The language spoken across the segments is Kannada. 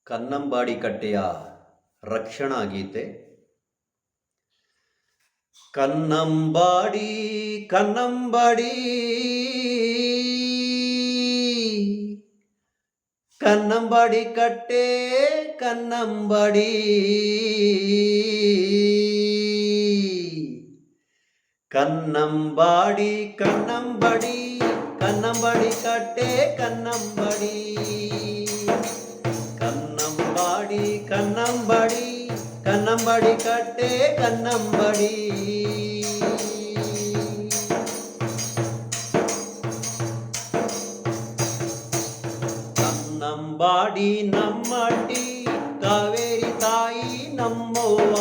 ಕನ್ನಂಬಾಡಿ ಕಟ್ಟೆಯ ರಕ್ಷಣಾ ಗೀತೆ. ಕನ್ನಂಬಾಡಿ ಕನ್ನಂಬಾಡಿ ಕನ್ನಂಬಾಡಿ ಕಟ್ಟೆ ಕನ್ನಂಬಾಡಿ ಕನ್ನಂಬಾಡಿ ಕನ್ನಂಬಾಡಿ ಕನ್ನಂಬಾಡಿ ಕಟ್ಟೆ ಕನ್ನಂಬಾಡಿ ಕನ್ನಂಬಾಡಿ ಕನ್ನಂಬಾಡಿ ಕನ್ನಂಬಾಡಿ ಕಟ್ಟೆ ಕನ್ನಂಬಾಡಿ ಕನ್ನಂಬಾಡಿ ನಮ್ಮಟ್ಟಿ ಕಾವೇರಿ ತಾಯಿ ನಮ್ಮವ್ವ.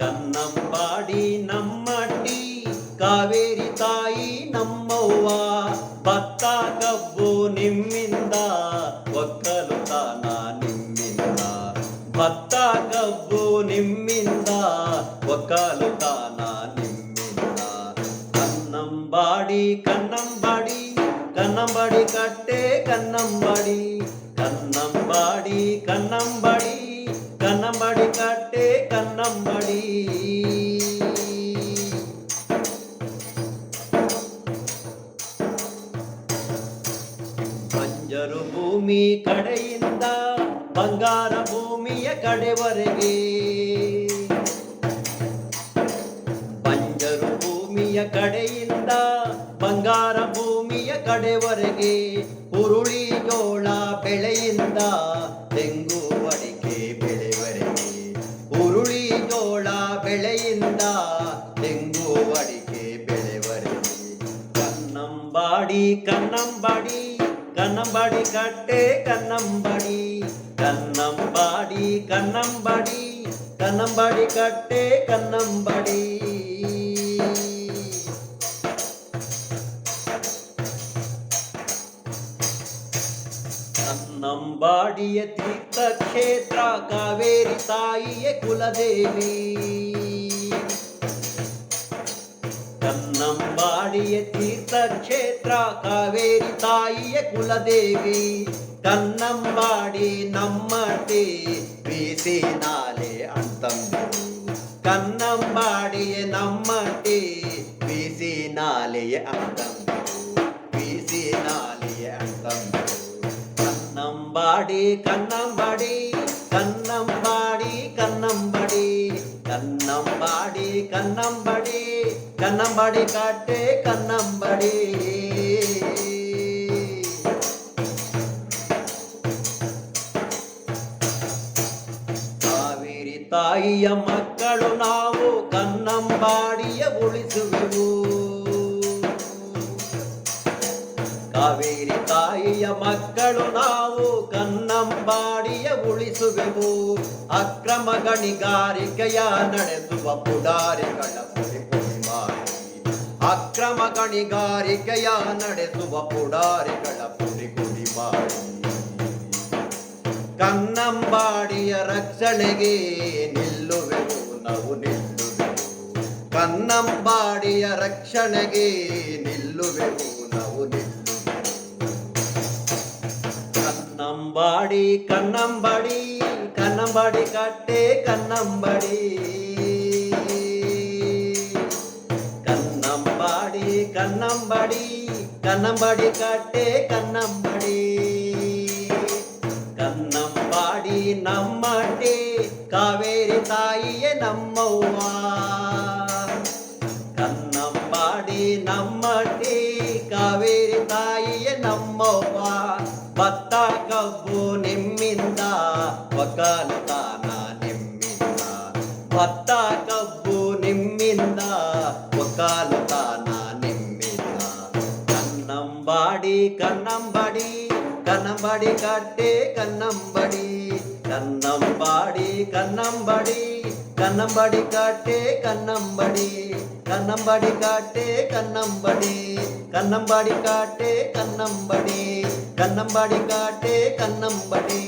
ಕನ್ನಂಬಾಡಿ ನಮ್ಮಟ್ಟಿ ಕಾವೇರಿ ತಾಯಿ ನಮ್ಮವ್ವ. ಭತ್ತ ಕಬ್ಬು ನಿಮ್ಮಿಂದ ಒಕ್ಕಲುತನ ನಿಮ್ಮಿಂದ. ಭತ್ತ ಕಬ್ಬು ನಿಮ್ಮಿಂದ ಒಕ್ಕಲುತನ ನಿಮ್ಮಿಂದ. ಕನ್ನಂಬಾಡಿ ಕನ್ನಂಬಾಡಿ ಕನ್ನಂಬಾಡಿ ಕಟ್ಟೆ ಕನ್ನಂಬಾಡಿ ಕನ್ನಂಬಾಡಿ ಕನ್ನಂಬಾಡಿ ಕನ್ನಂಬಾಡಿ ಕಟ್ಟೆ ಕನ್ನಂಬಾಡಿ. ಬಂಜರು ಭೂಮಿ ಕಡೆಯಿಂದ ಬಂಗಾರ ಭೂಮಿಯ ಕಡೆವರೆಗೆ. ಬಂಜರು ಭೂಮಿಯ ಕಡೆಯಿಂದ ಬಂಗಾರ ಭೂಮಿಯ ಕಡೆವರೆಗೆ. ಹುರುಳಿ ಜೋಳ ಬೆಳೆಯಿಂದ ತೆಂಗು ಅಡಿಕೆ ಬೆಳೆವರೆಗೆ. ಹುರುಳಿ ಜೋಳ ಬೆಳೆಯಿಂದ ತೆಂಗು ಅಡಿಕೆ ಬೆಳೆವರೆಗೆ. ಕನ್ನಂಬಾಡಿ ಕನ್ನಂಬಾಡಿ ಕನ್ನಂಬಾಡಿ ಕಟ್ಟೆ ಕನ್ನಂಬಾಡಿ ಕನ್ನಂಬಾಡಿ ಕನ್ನಂಬಾಡಿ ಕನ್ನಂಬಾಡಿ ಕಟ್ಟೆ ಕನ್ನಂಬಾಡಿ. ಕನ್ನಂಬಾಡಿಯ ತೀರ್ಥಕ್ಷೇತ್ರ ಕಾವೇರಿ ತಾಯಿಯ ಕುಲದೇವಿ. ಕನ್ನಂಬಾಡಿಯ ತೀರ್ಥಕ್ಷೇತ್ರ ಕಾವೇರಿ ತಾಯಿಯ ಕುಲದೇವಿ. ಕನ್ನಂಬಾಡಿ ನಮ್ಮಟ್ಟಿ ಬೀಸಿ ನಾಲೆ ಅಣ್ತಂದಿರು. ಕನ್ನಂಬಾಡಿಯ ನಮ್ಮಟ್ಟಿ ಬೀಸಿ ನಾಲೆಯ ಅಣ್ತಂದಿರು. ಬೀಸಿ ನಾಲೆಯ ಅಣ್ತಂದಿರು. ಕನ್ನಂಬಾಡಿ ಕನ್ನಂಬಾಡಿ ಕನ್ನಂಬಾಡಿ ಕನ್ನಂಬಾಡಿ ಕನ್ನಂಬಾಡಿ ಕನ್ನಂಬಾಡಿ ಕನ್ನಂಬಾಡಿ ಕಟ್ಟೆ ಕನ್ನಂಬಾಡಿ. ಕಾವೇರಿ ತಾಯಿಯ ಮಕ್ಕಳು ನಾವು ಕನ್ನಂಬಾಡಿಯ ಉಳಿಸುವೆವು. ಕಾವೇರಿ ತಾಯಿಯ ಮಕ್ಕಳು ನಾವು ಕನ್ನಂಬಾಡಿಯ ಉಳಿಸುವೆವು. ಅಕ್ರಮ ಗಣಿಗಾರಿಕೆಯ ನಡೆಸುವ ಪುಡಾರಿಗಳ ಪುಡಿ ಪುಡಿ ಮಾಡಿ. ಅಕ್ರಮ ಗಣಿಗಾರಿಕೆಯ ನಡೆಸುವ ಪುಡಾರಿಗಳ ಪುಡಿ ಪುಡಿ ಮಾಡಿ. ಕನ್ನಂಬಾಡಿಯ ರಕ್ಷಣೆಗೆ ನಿಲ್ಲುವೆವು ನಾವು ನಿಲ್ಲುವೆವು. ಕನ್ನಂಬಾಡಿಯ ರಕ್ಷಣೆಗೆ ನಿಲ್ಲುವೆವು ನಾವು ನಿಲ್ಲುವೆವು. ಕನ್ನಂಬಾಡಿ ಕನ್ನಂಬಾಡಿ ಕನ್ನಂಬಾಡಿ ಕಟ್ಟೆ ಕನ್ನಂಬಾಡಿ ಕನ್ನಂಬಾಡಿ ಕನ್ನಂಬಾಡಿ ಕನ್ನಂಬಾಡಿ ಕಟ್ಟೆ ಕನ್ನಂಬಾಡಿ. ಕನ್ನಂಬಾಡಿ ನಮ್ಮಟ್ಟಿ ಕಾವೇರಿ ತಾಯಿಯೇ ನಮ್ಮವ್ವ. ಕನ್ನಂಬಾಡಿ ನಮ್ಮಟ್ಟಿ ಕಾವೇರಿ ತಾಯಿಯೇ ನಮ್ಮವ್ವ. ಭತ್ತ ಕಬ್ಬು ನಿಮ್ಮಿಂದ ಒಕ್ಕಲುತನ ನಿಮ್ಮಿಂದ. ಭತ್ತ ಕಬ್ಬು ನಿಮ್ಮಿಂದ ಒಕ್ಕಲುತನ ನಿಮ್ಮಿಂದ. ಕನ್ನಂಬಾಡಿ ಕನ್ನಂಬಾಡಿ ಕನ್ನಂಬಾಡಿ ಕಟ್ಟೆ ಕನ್ನಂಬಾಡಿ ಕನ್ನಂಬಾಡಿ ಕನ್ನಂಬಾಡಿ ಕನ್ನಂಬಾಡಿ ಕಟ್ಟೆ ಕನ್ನಂಬಾಡಿ ಕನ್ನಂಬಾಡಿ ಕಟ್ಟೆ ಕನ್ನಂಬಾಡಿ ಕನ್ನಂಬಾಡಿ ಕಟ್ಟೆ ಕನ್ನಂಬಾಡಿ ಕನ್ನಂಬಾಡಿ ಕಟ್ಟೆ ಕನ್ನಂಬಾಡಿ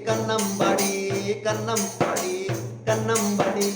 ಕನ್ನಂಬಾಡಿ ಕನ್ನಂಬಾಡಿ ಕನ್ನಂಬಾಡಿ.